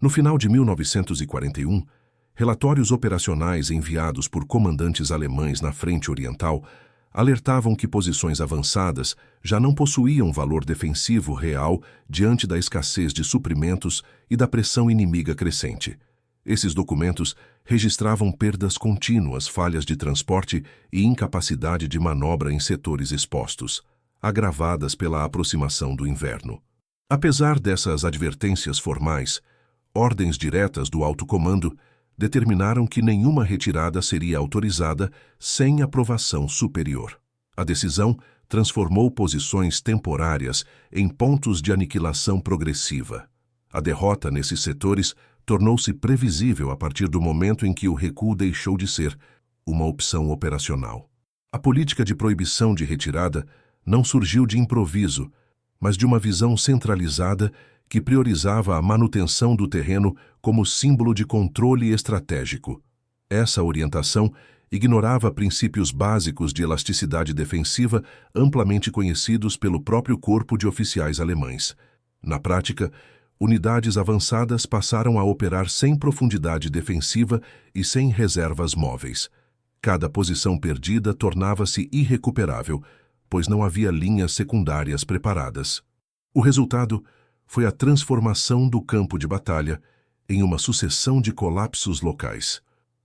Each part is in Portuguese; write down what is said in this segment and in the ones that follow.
No final de 1941, relatórios operacionais enviados por comandantes alemães na frente oriental alertavam que posições avançadas já não possuíam valor defensivo real diante da escassez de suprimentos e da pressão inimiga crescente. Esses documentos registravam perdas contínuas, falhas de transporte e incapacidade de manobra em setores expostos, agravadas pela aproximação do inverno. Apesar dessas advertências formais, ordens diretas do alto comando determinaram que nenhuma retirada seria autorizada sem aprovação superior. A decisão transformou posições temporárias em pontos de aniquilação progressiva. A derrota nesses setores tornou-se previsível a partir do momento em que o recuo deixou de ser uma opção operacional. A política de proibição de retirada não surgiu de improviso, mas de uma visão centralizada que priorizava a manutenção do terreno como símbolo de controle estratégico. Essa orientação ignorava princípios básicos de elasticidade defensiva amplamente conhecidos pelo próprio corpo de oficiais alemães. Na prática, unidades avançadas passaram a operar sem profundidade defensiva e sem reservas móveis. Cada posição perdida tornava-se irrecuperável, pois não havia linhas secundárias preparadas. O resultado foi a transformação do campo de batalha em uma sucessão de colapsos locais.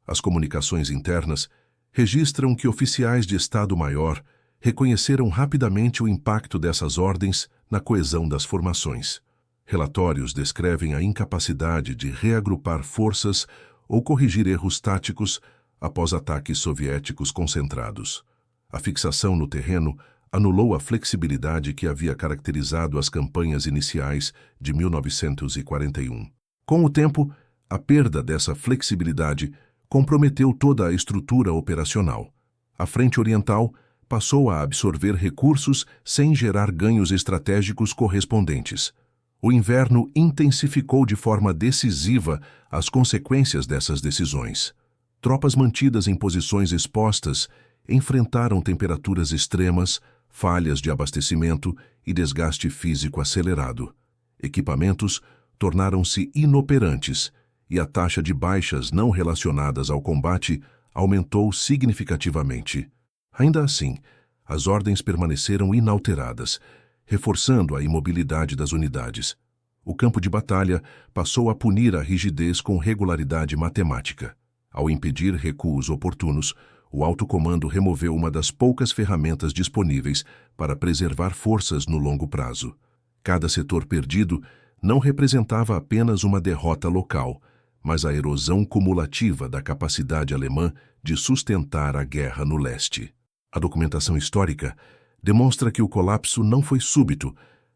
As comunicações internas registram que oficiais de Estado-Maior reconheceram rapidamente o impacto dessas ordens na coesão das formações. Relatórios descrevem a incapacidade de reagrupar forças ou corrigir erros táticos após ataques soviéticos concentrados. A fixação no terreno anulou a flexibilidade que havia caracterizado as campanhas iniciais de 1941. Com o tempo, a perda dessa flexibilidade comprometeu toda a estrutura operacional. A Frente Oriental passou a absorver recursos sem gerar ganhos estratégicos correspondentes. O inverno intensificou de forma decisiva as consequências dessas decisões. Tropas mantidas em posições expostas enfrentaram temperaturas extremas, falhas de abastecimento e desgaste físico acelerado. Equipamentos tornaram-se inoperantes e a taxa de baixas não relacionadas ao combate aumentou significativamente. Ainda assim, as ordens permaneceram inalteradas, reforçando a imobilidade das unidades. O campo de batalha passou a punir a rigidez com regularidade matemática. Ao impedir recuos oportunos, o alto comando removeu uma das poucas ferramentas disponíveis para preservar forças no longo prazo. Cada setor perdido não representava apenas uma derrota local, mas a erosão cumulativa da capacidade alemã de sustentar a guerra no leste. A documentação histórica demonstra que o colapso não foi súbito,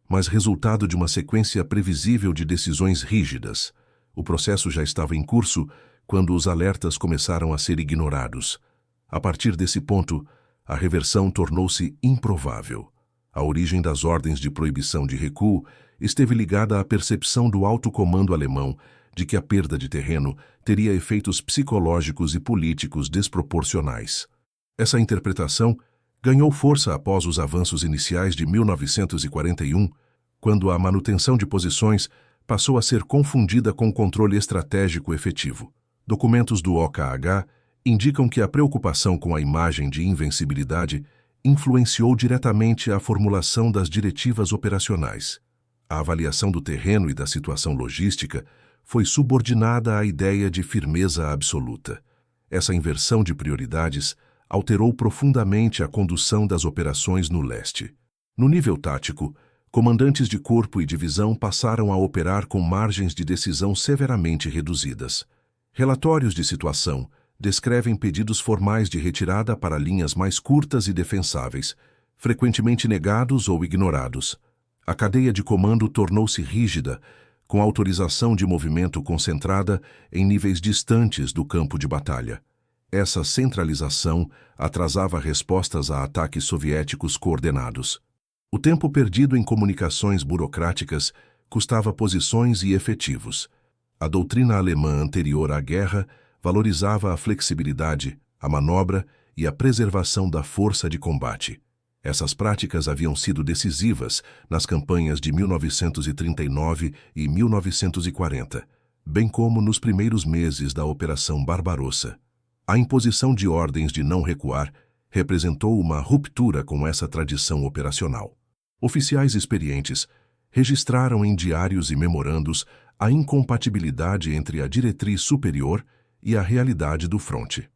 mas resultado de uma sequência previsível de decisões rígidas. O processo já estava em curso quando os alertas começaram a ser ignorados. A partir desse ponto, a reversão tornou-se improvável. A origem das ordens de proibição de recuo esteve ligada à percepção do alto comando alemão de que a perda de terreno teria efeitos psicológicos e políticos desproporcionais. Essa interpretação ganhou força após os avanços iniciais de 1941, quando a manutenção de posições passou a ser confundida com controle estratégico efetivo. Documentos do OKH indicam que a preocupação com a imagem de invencibilidade influenciou diretamente a formulação das diretivas operacionais. A avaliação do terreno e da situação logística foi subordinada à ideia de firmeza absoluta. Essa inversão de prioridades alterou profundamente a condução das operações no leste. No nível tático, comandantes de corpo e divisão passaram a operar com margens de decisão severamente reduzidas. Relatórios de situação descrevem pedidos formais de retirada para linhas mais curtas e defensáveis, frequentemente negados ou ignorados. A cadeia de comando tornou-se rígida, com autorização de movimento concentrada em níveis distantes do campo de batalha. Essa centralização atrasava respostas a ataques soviéticos coordenados. O tempo perdido em comunicações burocráticas custava posições e efetivos. A doutrina alemã anterior à guerra valorizava a flexibilidade, a manobra e a preservação da força de combate. Essas práticas haviam sido decisivas nas campanhas de 1939 e 1940. bem como nos primeiros meses da Operação Barbarossa. A imposição de ordens de não recuar representou uma ruptura com essa tradição operacional. Oficiais experientes registraram em diários e memorandos a incompatibilidade entre a diretriz superior e a realidade do fronte.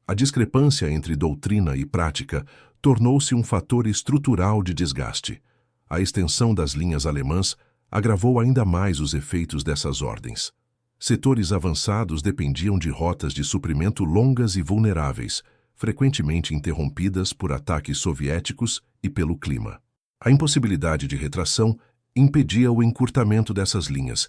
A discrepância entre doutrina e prática tornou-se um fator estrutural de desgaste. A extensão das linhas alemãs agravou ainda mais os efeitos dessas ordens. Setores avançados dependiam de rotas de suprimento longas e vulneráveis, frequentemente interrompidas por ataques soviéticos e pelo clima. A impossibilidade de retração impedia o encurtamento dessas linhas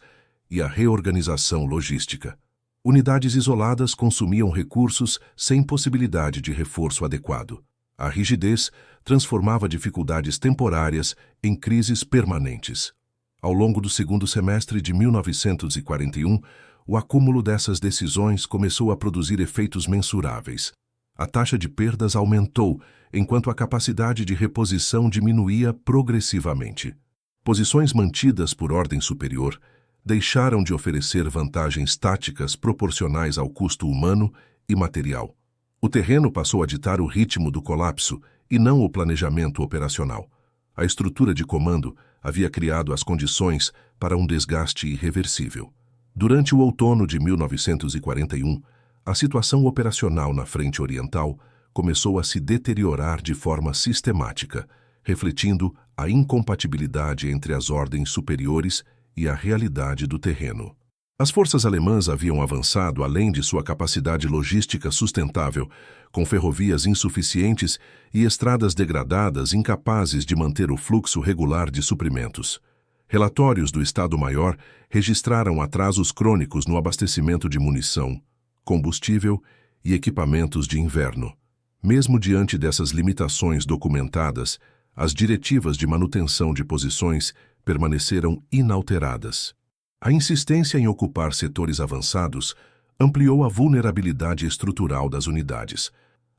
e a reorganização logística. Unidades isoladas consumiam recursos sem possibilidade de reforço adequado. A rigidez transformava dificuldades temporárias em crises permanentes. Ao longo do segundo semestre de 1941, o acúmulo dessas decisões começou a produzir efeitos mensuráveis. A taxa de perdas aumentou, enquanto a capacidade de reposição diminuía progressivamente. Posições mantidas por ordem superior deixaram de oferecer vantagens táticas proporcionais ao custo humano e material. O terreno passou a ditar o ritmo do colapso e não o planejamento operacional. A estrutura de comando havia criado as condições para um desgaste irreversível. Durante o outono de 1941, a situação operacional na frente oriental começou a se deteriorar de forma sistemática, refletindo a incompatibilidade entre as ordens superiores e a realidade do terreno. As forças alemãs haviam avançado além de sua capacidade logística sustentável, com ferrovias insuficientes e estradas degradadas incapazes de manter o fluxo regular de suprimentos. Relatórios do Estado-Maior registraram atrasos crônicos no abastecimento de munição, combustível e equipamentos de inverno. Mesmo diante dessas limitações documentadas, as diretivas de manutenção de posições permaneceram inalteradas. A insistência em ocupar setores avançados ampliou a vulnerabilidade estrutural das unidades.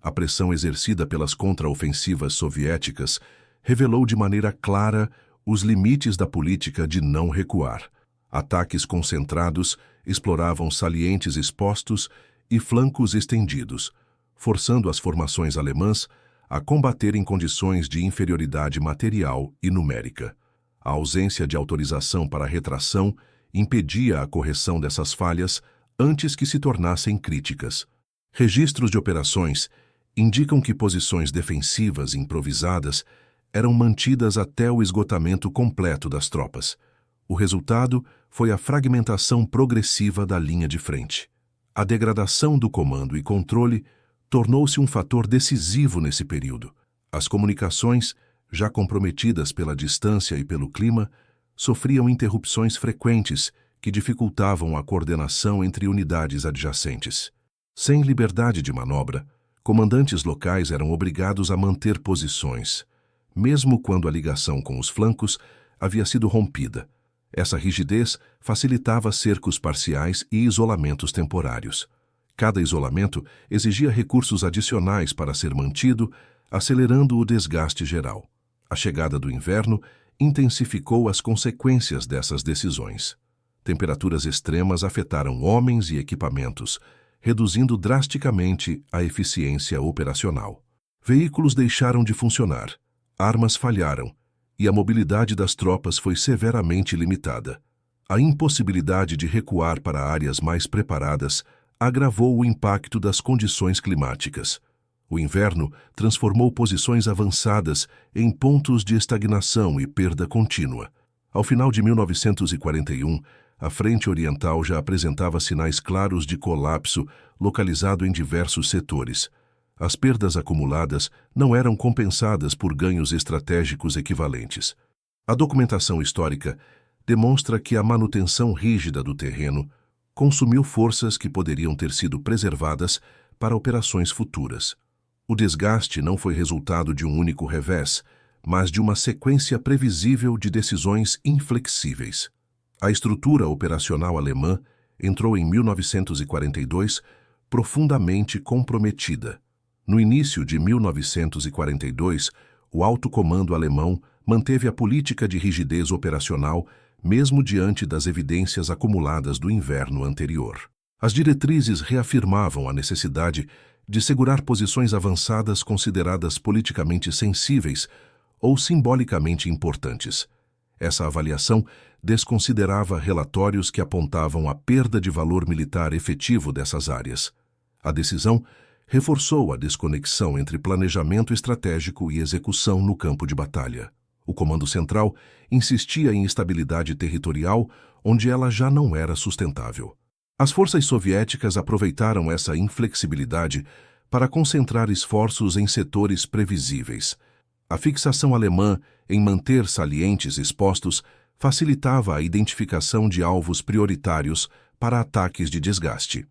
A pressão exercida pelas contraofensivas soviéticas revelou de maneira clara os limites da política de não recuar. Ataques concentrados exploravam salientes expostos e flancos estendidos, forçando as formações alemãs a combater em condições de inferioridade material e numérica. A ausência de autorização para retração impedia a correção dessas falhas antes que se tornassem críticas. Registros de operações indicam que posições defensivas improvisadas eram mantidas até o esgotamento completo das tropas. O resultado foi a fragmentação progressiva da linha de frente. A degradação do comando e controle tornou-se um fator decisivo nesse período. As comunicações, já comprometidas pela distância e pelo clima, sofriam interrupções frequentes que dificultavam a coordenação entre unidades adjacentes. Sem liberdade de manobra, comandantes locais eram obrigados a manter posições, mesmo quando a ligação com os flancos havia sido rompida. Essa rigidez facilitava cercos parciais e isolamentos temporários. Cada isolamento exigia recursos adicionais para ser mantido, acelerando o desgaste geral. A chegada do inverno intensificou as consequências dessas decisões. Temperaturas extremas afetaram homens e equipamentos, reduzindo drasticamente a eficiência operacional. Veículos deixaram de funcionar, armas falharam e a mobilidade das tropas foi severamente limitada. A impossibilidade de recuar para áreas mais preparadas agravou o impacto das condições climáticas. O inverno transformou posições avançadas em pontos de estagnação e perda contínua. Ao final de 1941, a frente oriental já apresentava sinais claros de colapso localizado em diversos setores. As perdas acumuladas não eram compensadas por ganhos estratégicos equivalentes. A documentação histórica demonstra que a manutenção rígida do terreno consumiu forças que poderiam ter sido preservadas para operações futuras. O desgaste não foi resultado de um único revés, mas de uma sequência previsível de decisões inflexíveis. A estrutura operacional alemã entrou em 1942 profundamente comprometida. No início de 1942, o alto comando alemão manteve a política de rigidez operacional, mesmo diante das evidências acumuladas do inverno anterior. As diretrizes reafirmavam a necessidade de segurar posições avançadas consideradas politicamente sensíveis ou simbolicamente importantes. Essa avaliação desconsiderava relatórios que apontavam a perda de valor militar efetivo dessas áreas. A decisão reforçou a desconexão entre planejamento estratégico e execução no campo de batalha. O Comando Central insistia em estabilidade territorial onde ela já não era sustentável. As forças soviéticas aproveitaram essa inflexibilidade para concentrar esforços em setores previsíveis. A fixação alemã em manter salientes expostos facilitava a identificação de alvos prioritários para ataques de desgaste.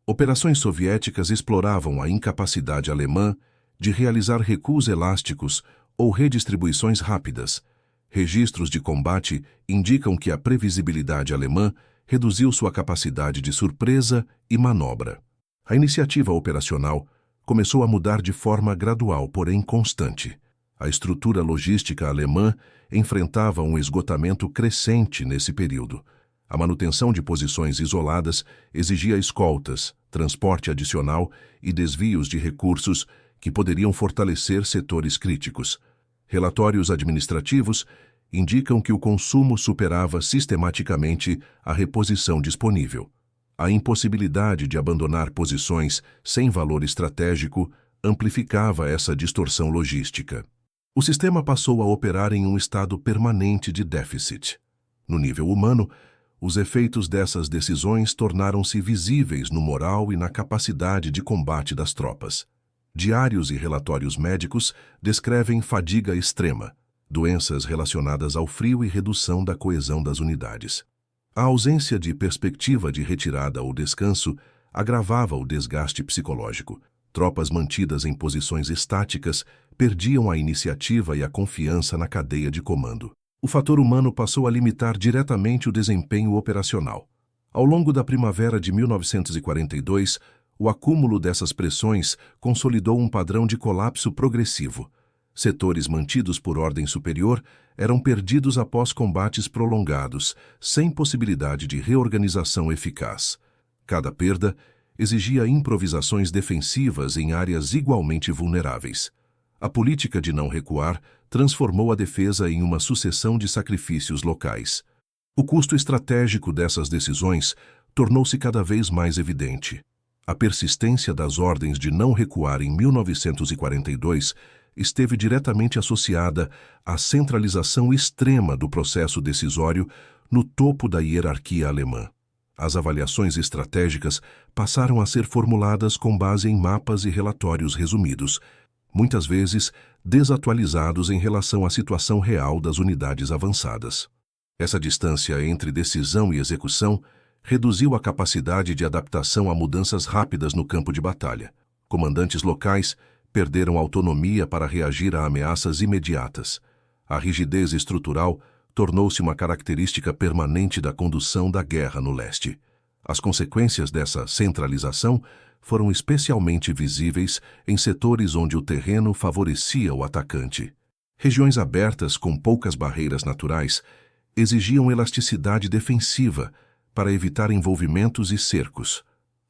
Operações soviéticas exploravam a incapacidade alemã de realizar recuos elásticos ou redistribuições rápidas. Registros de combate indicam que a previsibilidade alemã reduziu sua capacidade de surpresa e manobra. A iniciativa operacional começou a mudar de forma gradual, porém constante. A estrutura logística alemã enfrentava um esgotamento crescente nesse período. A manutenção de posições isoladas exigia escoltas, transporte adicional e desvios de recursos que poderiam fortalecer setores críticos. Relatórios administrativos indicam que o consumo superava sistematicamente a reposição disponível. A impossibilidade de abandonar posições sem valor estratégico amplificava essa distorção logística. O sistema passou a operar em um estado permanente de déficit. No nível humano, os efeitos dessas decisões tornaram-se visíveis no moral e na capacidade de combate das tropas. Diários e relatórios médicos descrevem fadiga extrema, doenças relacionadas ao frio e redução da coesão das unidades. A ausência de perspectiva de retirada ou descanso agravava o desgaste psicológico. Tropas mantidas em posições estáticas perdiam a iniciativa e a confiança na cadeia de comando. O fator humano passou a limitar diretamente o desempenho operacional. Ao longo da primavera de 1942, o acúmulo dessas pressões consolidou um padrão de colapso progressivo. Setores mantidos por ordem superior eram perdidos após combates prolongados, sem possibilidade de reorganização eficaz. Cada perda exigia improvisações defensivas em áreas igualmente vulneráveis. A política de não recuar transformou a defesa em uma sucessão de sacrifícios locais. O custo estratégico dessas decisões tornou-se cada vez mais evidente. A persistência das ordens de não recuar em 1942 esteve diretamente associada à centralização extrema do processo decisório no topo da hierarquia alemã. As avaliações estratégicas passaram a ser formuladas com base em mapas e relatórios resumidos, muitas vezes desatualizados em relação à situação real das unidades avançadas. Essa distância entre decisão e execução reduziu a capacidade de adaptação a mudanças rápidas no campo de batalha. Comandantes locais perderam autonomia para reagir a ameaças imediatas. A rigidez estrutural tornou-se uma característica permanente da condução da guerra no leste. As consequências dessa centralização foram especialmente visíveis em setores onde o terreno favorecia o atacante. Regiões abertas com poucas barreiras naturais exigiam elasticidade defensiva para evitar envolvimentos e cercos.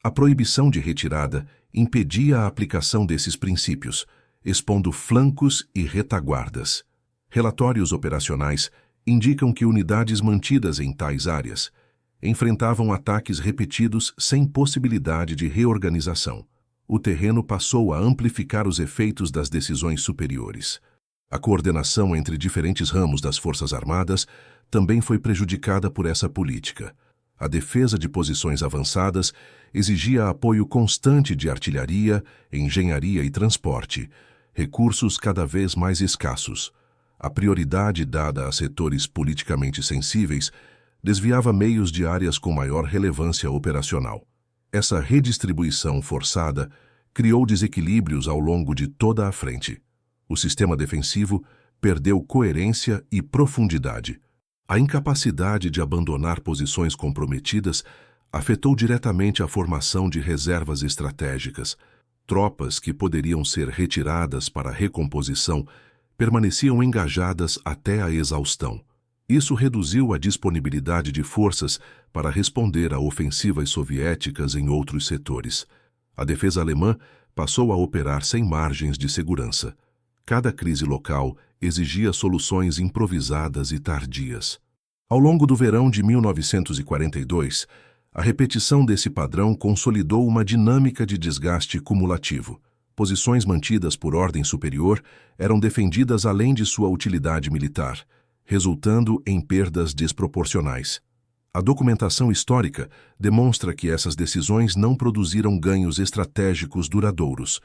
A proibição de retirada impedia a aplicação desses princípios, expondo flancos e retaguardas. Relatórios operacionais indicam que unidades mantidas em tais áreas enfrentavam ataques repetidos sem possibilidade de reorganização. O terreno passou a amplificar os efeitos das decisões superiores. A coordenação entre diferentes ramos das Forças Armadas também foi prejudicada por essa política. A defesa de posições avançadas exigia apoio constante de artilharia, engenharia e transporte, recursos cada vez mais escassos. A prioridade dada a setores politicamente sensíveis desviava meios de áreas com maior relevância operacional. Essa redistribuição forçada criou desequilíbrios ao longo de toda a frente. O sistema defensivo perdeu coerência e profundidade. A incapacidade de abandonar posições comprometidas afetou diretamente a formação de reservas estratégicas. Tropas que poderiam ser retiradas para recomposição permaneciam engajadas até a exaustão. Isso reduziu a disponibilidade de forças para responder a ofensivas soviéticas em outros setores. A defesa alemã passou a operar sem margens de segurança. Cada crise local exigia soluções improvisadas e tardias. Ao longo do verão de 1942, a repetição desse padrão consolidou uma dinâmica de desgaste cumulativo. Posições mantidas por ordem superior eram defendidas além de sua utilidade militar, resultando em perdas desproporcionais. A documentação histórica demonstra que essas decisões não produziram ganhos estratégicos duradouros.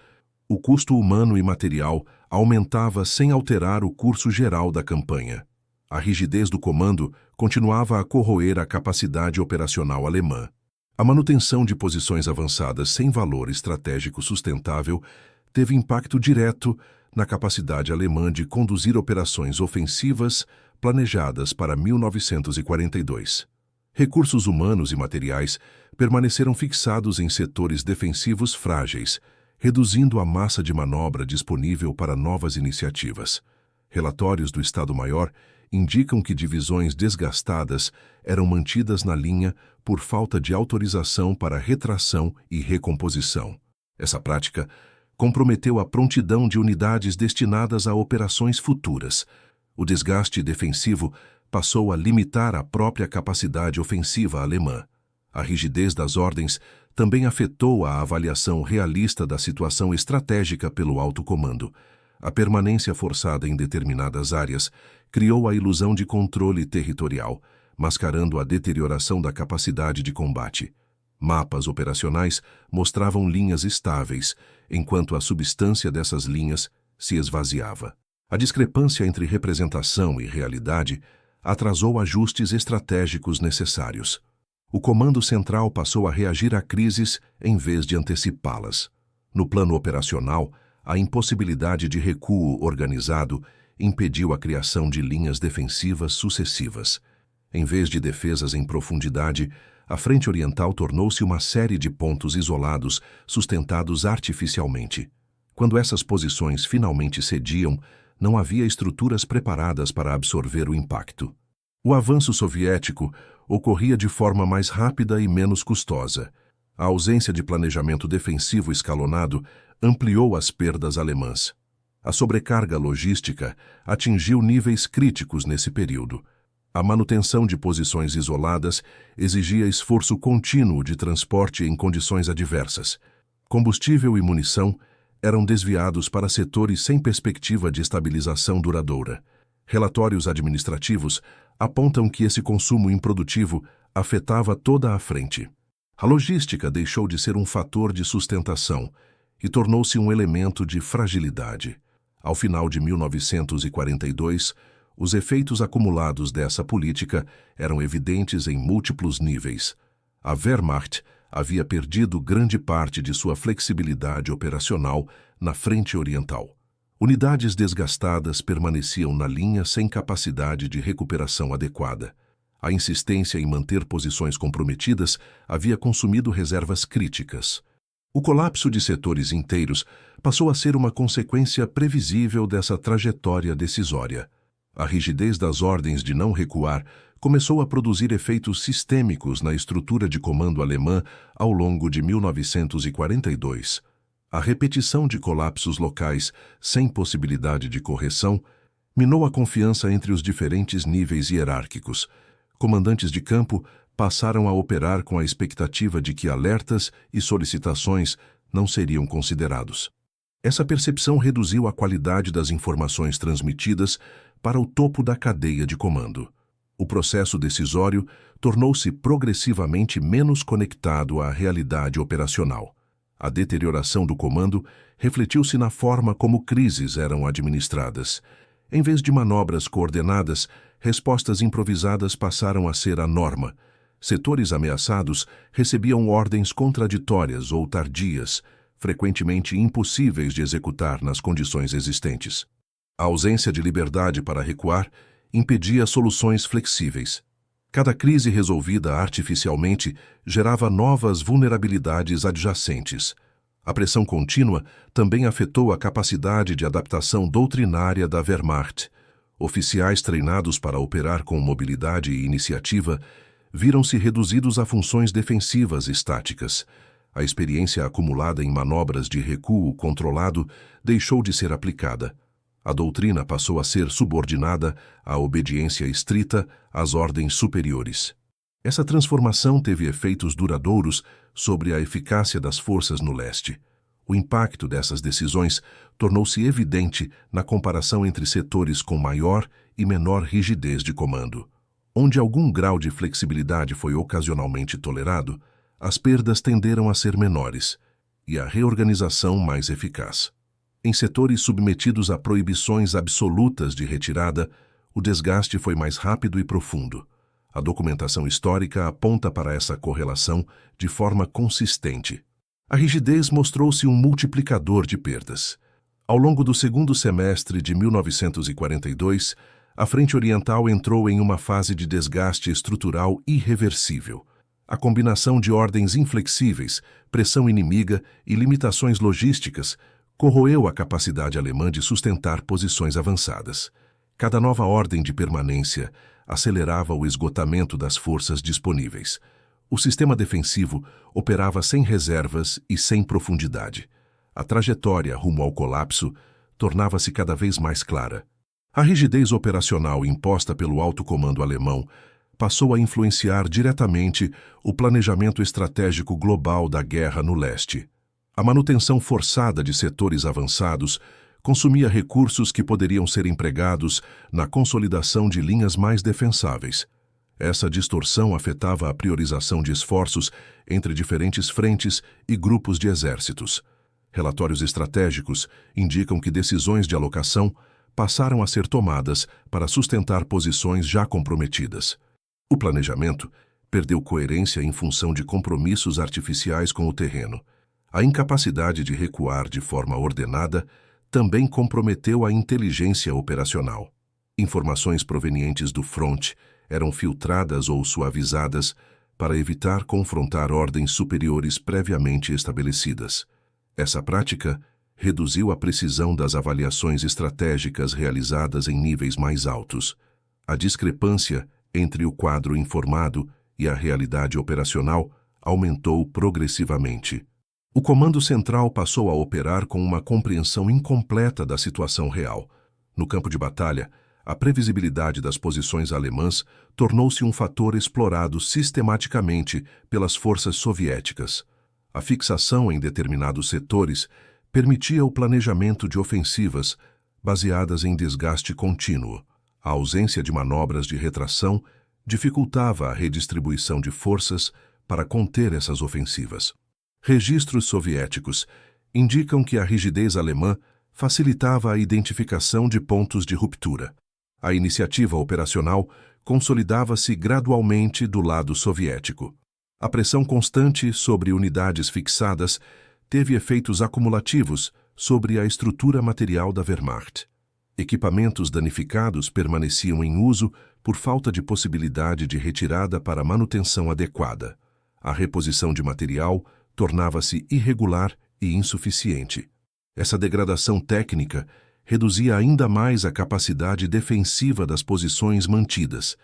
O custo humano e material aumentava sem alterar o curso geral da campanha. A rigidez do comando continuava a corroer a capacidade operacional alemã. A manutenção de posições avançadas sem valor estratégico sustentável teve impacto direto na capacidade alemã de conduzir operações ofensivas planejadas para 1942. Recursos humanos e materiais permaneceram fixados em setores defensivos frágeis, reduzindo a massa de manobra disponível para novas iniciativas. Relatórios do Estado-Maior indicam que divisões desgastadas eram mantidas na linha por falta de autorização para retração e recomposição. Essa prática comprometeu a prontidão de unidades destinadas a operações futuras. O desgaste defensivo passou a limitar a própria capacidade ofensiva alemã. A rigidez das ordens também afetou a avaliação realista da situação estratégica pelo alto comando. A permanência forçada em determinadas áreas criou a ilusão de controle territorial, mascarando a deterioração da capacidade de combate. Mapas operacionais mostravam linhas estáveis, enquanto a substância dessas linhas se esvaziava. A discrepância entre representação e realidade atrasou ajustes estratégicos necessários. O Comando Central passou a reagir a crises em vez de antecipá-las. No plano operacional, a impossibilidade de recuo organizado impediu a criação de linhas defensivas sucessivas. Em vez de defesas em profundidade, a Frente Oriental tornou-se uma série de pontos isolados, sustentados artificialmente. Quando essas posições finalmente cediam, não havia estruturas preparadas para absorver o impacto. O avanço soviético ocorria de forma mais rápida e menos custosa. A ausência de planejamento defensivo escalonado ampliou as perdas alemãs. A sobrecarga logística atingiu níveis críticos nesse período. A manutenção de posições isoladas exigia esforço contínuo de transporte em condições adversas. Combustível e munição eram desviados para setores sem perspectiva de estabilização duradoura. Relatórios administrativos apontam que esse consumo improdutivo afetava toda a frente. A logística deixou de ser um fator de sustentação e tornou-se um elemento de fragilidade. Ao final de 1942, os efeitos acumulados dessa política eram evidentes em múltiplos níveis. A Wehrmacht havia perdido grande parte de sua flexibilidade operacional na frente oriental. Unidades desgastadas permaneciam na linha sem capacidade de recuperação adequada. A insistência em manter posições comprometidas havia consumido reservas críticas. O colapso de setores inteiros passou a ser uma consequência previsível dessa trajetória decisória. A rigidez das ordens de não recuar começou a produzir efeitos sistêmicos na estrutura de comando alemã ao longo de 1942. A repetição de colapsos locais sem possibilidade de correção minou a confiança entre os diferentes níveis hierárquicos. Comandantes de campo passaram a operar com a expectativa de que alertas e solicitações não seriam considerados. Essa percepção reduziu a qualidade das informações transmitidas para o topo da cadeia de comando. O processo decisório tornou-se progressivamente menos conectado à realidade operacional. A deterioração do comando refletiu-se na forma como crises eram administradas. Em vez de manobras coordenadas, respostas improvisadas passaram a ser a norma. Setores ameaçados recebiam ordens contraditórias ou tardias, frequentemente impossíveis de executar nas condições existentes. A ausência de liberdade para recuar impedia soluções flexíveis. Cada crise resolvida artificialmente gerava novas vulnerabilidades adjacentes. A pressão contínua também afetou a capacidade de adaptação doutrinária da Wehrmacht. Oficiais treinados para operar com mobilidade e iniciativa viram-se reduzidos a funções defensivas estáticas. A experiência acumulada em manobras de recuo controlado deixou de ser aplicada. A doutrina passou a ser subordinada à obediência estrita às ordens superiores. Essa transformação teve efeitos duradouros sobre a eficácia das forças no leste. O impacto dessas decisões tornou-se evidente na comparação entre setores com maior e menor rigidez de comando. Onde algum grau de flexibilidade foi ocasionalmente tolerado, as perdas tenderam a ser menores e a reorganização mais eficaz. Em setores submetidos a proibições absolutas de retirada, o desgaste foi mais rápido e profundo. A documentação histórica aponta para essa correlação de forma consistente. A rigidez mostrou-se um multiplicador de perdas. Ao longo do segundo semestre de 1942, a Frente Oriental entrou em uma fase de desgaste estrutural irreversível. A combinação de ordens inflexíveis, pressão inimiga e limitações logísticas corroeu a capacidade alemã de sustentar posições avançadas. Cada nova ordem de permanência acelerava o esgotamento das forças disponíveis. O sistema defensivo operava sem reservas e sem profundidade. A trajetória rumo ao colapso tornava-se cada vez mais clara. A rigidez operacional imposta pelo alto comando alemão passou a influenciar diretamente o planejamento estratégico global da guerra no leste. A manutenção forçada de setores avançados consumia recursos que poderiam ser empregados na consolidação de linhas mais defensáveis. Essa distorção afetava a priorização de esforços entre diferentes frentes e grupos de exércitos. Relatórios estratégicos indicam que decisões de alocação passaram a ser tomadas para sustentar posições já comprometidas. O planejamento perdeu coerência em função de compromissos artificiais com o terreno. A incapacidade de recuar de forma ordenada também comprometeu a inteligência operacional. Informações provenientes do front eram filtradas ou suavizadas para evitar confrontar ordens superiores previamente estabelecidas. Essa prática reduziu a precisão das avaliações estratégicas realizadas em níveis mais altos. A discrepância entre o quadro informado e a realidade operacional aumentou progressivamente. O Comando Central passou a operar com uma compreensão incompleta da situação real. No campo de batalha, a previsibilidade das posições alemãs tornou-se um fator explorado sistematicamente pelas forças soviéticas. A fixação em determinados setores permitia o planejamento de ofensivas baseadas em desgaste contínuo. A ausência de manobras de retração dificultava a redistribuição de forças para conter essas ofensivas. Registros soviéticos indicam que a rigidez alemã facilitava a identificação de pontos de ruptura. A iniciativa operacional consolidava-se gradualmente do lado soviético. A pressão constante sobre unidades fixadas teve efeitos acumulativos sobre a estrutura material da Wehrmacht. Equipamentos danificados permaneciam em uso por falta de possibilidade de retirada para manutenção adequada. A reposição de material tornava-se irregular e insuficiente. Essa degradação técnica reduzia ainda mais a capacidade defensiva das posições mantidas.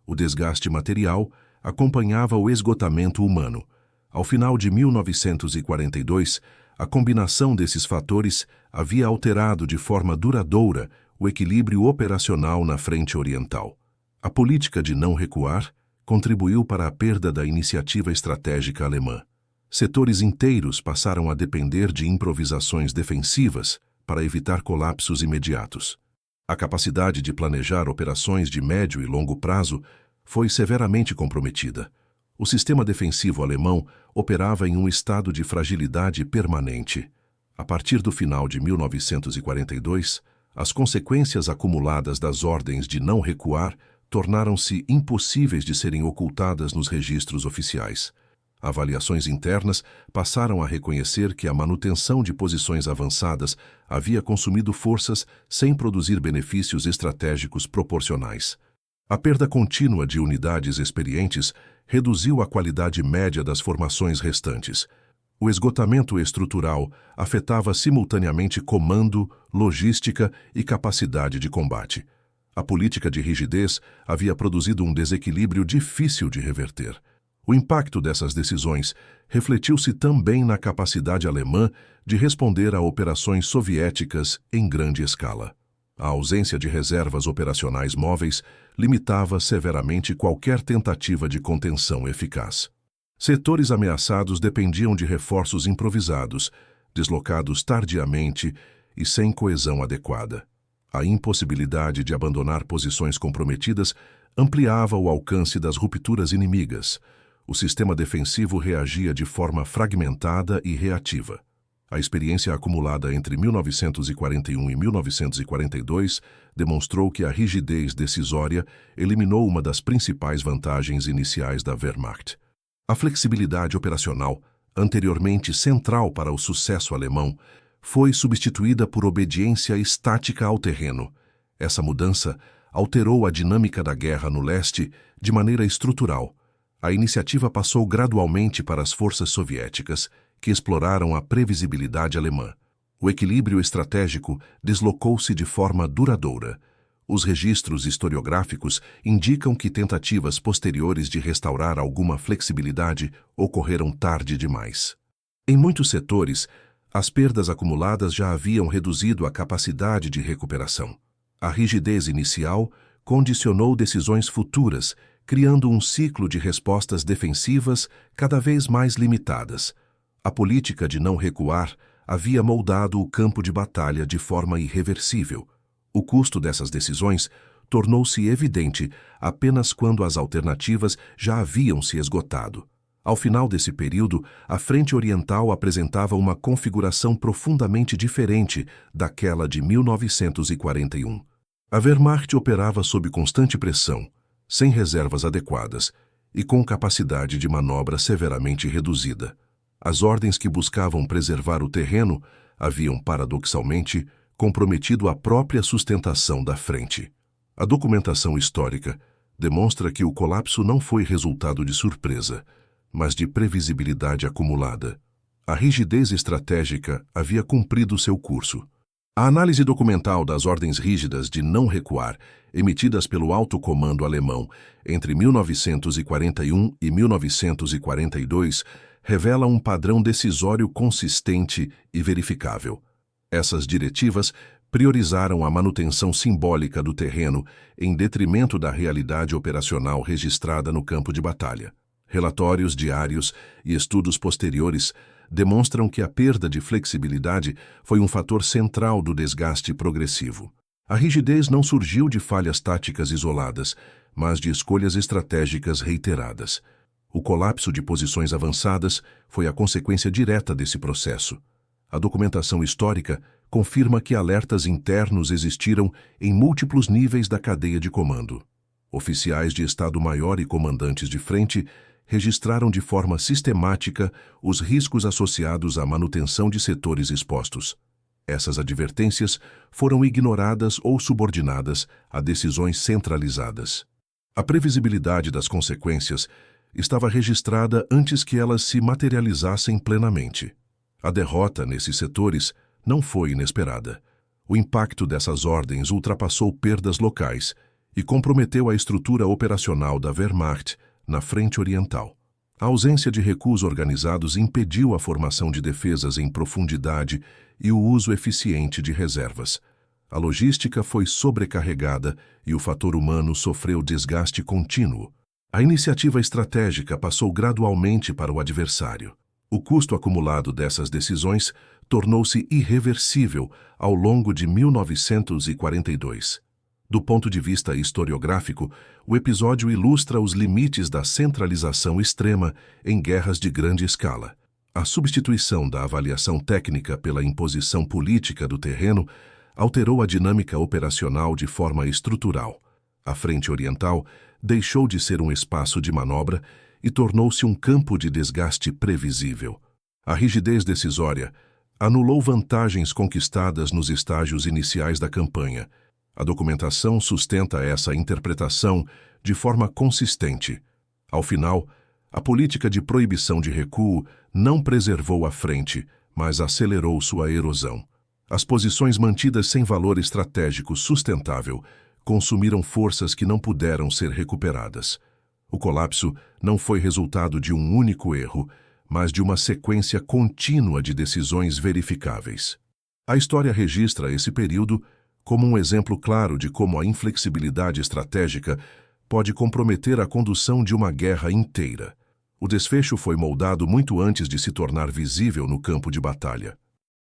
O desgaste material acompanhava o esgotamento humano. Ao final de 1942, a combinação desses fatores havia alterado de forma duradoura o equilíbrio operacional na frente oriental. A política de não recuar contribuiu para a perda da iniciativa estratégica alemã. Setores inteiros passaram a depender de improvisações defensivas para evitar colapsos imediatos. A capacidade de planejar operações de médio e longo prazo foi severamente comprometida. O sistema defensivo alemão operava em um estado de fragilidade permanente. A partir do final de 1942, as consequências acumuladas das ordens de não recuar tornaram-se impossíveis de serem ocultadas nos registros oficiais. Avaliações internas passaram a reconhecer que a manutenção de posições avançadas havia consumido forças sem produzir benefícios estratégicos proporcionais. A perda contínua de unidades experientes reduziu a qualidade média das formações restantes. O esgotamento estrutural afetava simultaneamente comando, logística e capacidade de combate. A política de rigidez havia produzido um desequilíbrio difícil de reverter. O impacto dessas decisões refletiu-se também na capacidade alemã de responder a operações soviéticas em grande escala. A ausência de reservas operacionais móveis limitava severamente qualquer tentativa de contenção eficaz. Setores ameaçados dependiam de reforços improvisados, deslocados tardiamente e sem coesão adequada. A impossibilidade de abandonar posições comprometidas ampliava o alcance das rupturas inimigas. O sistema defensivo reagia de forma fragmentada e reativa. A experiência acumulada entre 1941 e 1942 demonstrou que a rigidez decisória eliminou uma das principais vantagens iniciais da Wehrmacht. A flexibilidade operacional, anteriormente central para o sucesso alemão, foi substituída por obediência estática ao terreno. Essa mudança alterou a dinâmica da guerra no leste de maneira estrutural. A iniciativa passou gradualmente para as forças soviéticas, que exploraram a previsibilidade alemã. O equilíbrio estratégico deslocou-se de forma duradoura. Os registros historiográficos indicam que tentativas posteriores de restaurar alguma flexibilidade ocorreram tarde demais. Em muitos setores, as perdas acumuladas já haviam reduzido a capacidade de recuperação. A rigidez inicial condicionou decisões futuras, criando um ciclo de respostas defensivas cada vez mais limitadas. A política de não recuar havia moldado o campo de batalha de forma irreversível. O custo dessas decisões tornou-se evidente apenas quando as alternativas já haviam se esgotado. Ao final desse período, a Frente Oriental apresentava uma configuração profundamente diferente daquela de 1941. A Wehrmacht operava sob constante pressão, sem reservas adequadas e com capacidade de manobra severamente reduzida. As ordens que buscavam preservar o terreno haviam, paradoxalmente, comprometido a própria sustentação da frente. A documentação histórica demonstra que o colapso não foi resultado de surpresa, mas de previsibilidade acumulada. A rigidez estratégica havia cumprido seu curso. A análise documental das ordens rígidas de não recuar, emitidas pelo alto comando alemão entre 1941 e 1942, revela um padrão decisório consistente e verificável. Essas diretivas priorizaram a manutenção simbólica do terreno em detrimento da realidade operacional registrada no campo de batalha. Relatórios diários e estudos posteriores demonstram que a perda de flexibilidade foi um fator central do desgaste progressivo. A rigidez não surgiu de falhas táticas isoladas, mas de escolhas estratégicas reiteradas. O colapso de posições avançadas foi a consequência direta desse processo. A documentação histórica confirma que alertas internos existiram em múltiplos níveis da cadeia de comando. Oficiais de Estado-Maior e comandantes de frente registraram de forma sistemática os riscos associados à manutenção de setores expostos. Essas advertências foram ignoradas ou subordinadas a decisões centralizadas. A previsibilidade das consequências estava registrada antes que elas se materializassem plenamente. A derrota nesses setores não foi inesperada. O impacto dessas ordens ultrapassou perdas locais e comprometeu a estrutura operacional da Wehrmacht na Frente Oriental. A ausência de recuos organizados impediu a formação de defesas em profundidade e o uso eficiente de reservas. A logística foi sobrecarregada e o fator humano sofreu desgaste contínuo. A iniciativa estratégica passou gradualmente para o adversário. O custo acumulado dessas decisões tornou-se irreversível ao longo de 1942. Do ponto de vista historiográfico, o episódio ilustra os limites da centralização extrema em guerras de grande escala. A substituição da avaliação técnica pela imposição política do terreno alterou a dinâmica operacional de forma estrutural. A Frente Oriental deixou de ser um espaço de manobra e tornou-se um campo de desgaste previsível. A rigidez decisória anulou vantagens conquistadas nos estágios iniciais da campanha. A documentação sustenta essa interpretação de forma consistente. Ao final, a política de proibição de recuo não preservou a frente, mas acelerou sua erosão. As posições mantidas sem valor estratégico sustentável consumiram forças que não puderam ser recuperadas. O colapso não foi resultado de um único erro, mas de uma sequência contínua de decisões verificáveis. A história registra esse período como um exemplo claro de como a inflexibilidade estratégica pode comprometer a condução de uma guerra inteira. O desfecho foi moldado muito antes de se tornar visível no campo de batalha.